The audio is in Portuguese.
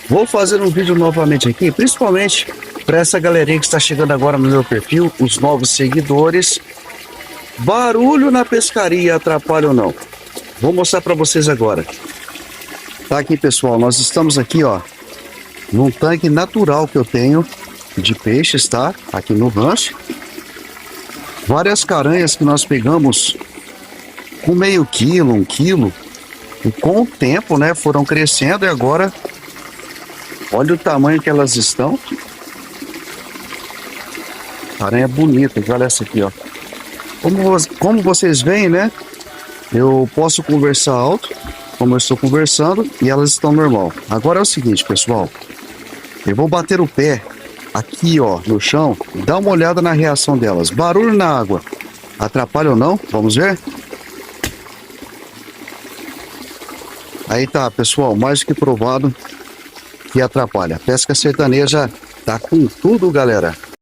Vou fazer um vídeo novamente aqui, principalmente para essa galerinha que está chegando agora no meu perfil, os novos seguidores. Barulho na pescaria, atrapalha ou não? Vou mostrar para vocês agora. Tá aqui, pessoal, nós estamos aqui, ó, num tanque natural que eu tenho de peixes, tá? Aqui no rancho. Várias caranhas que nós pegamos com meio quilo, 1 quilo. E com o tempo, né, foram crescendo e agora, olha o tamanho que elas estão. Aranha bonita, olha essa aqui, ó. Como vocês veem, né, eu posso conversar alto, como eu estou conversando, e elas estão normal. Agora é o seguinte, pessoal. Eu vou bater o pé aqui, ó, no chão, e dar uma olhada na reação delas. Barulho na água. Atrapalha ou não? Vamos ver? Aí tá, pessoal, mais do que provado que atrapalha. Pesca sertaneja tá com tudo, galera.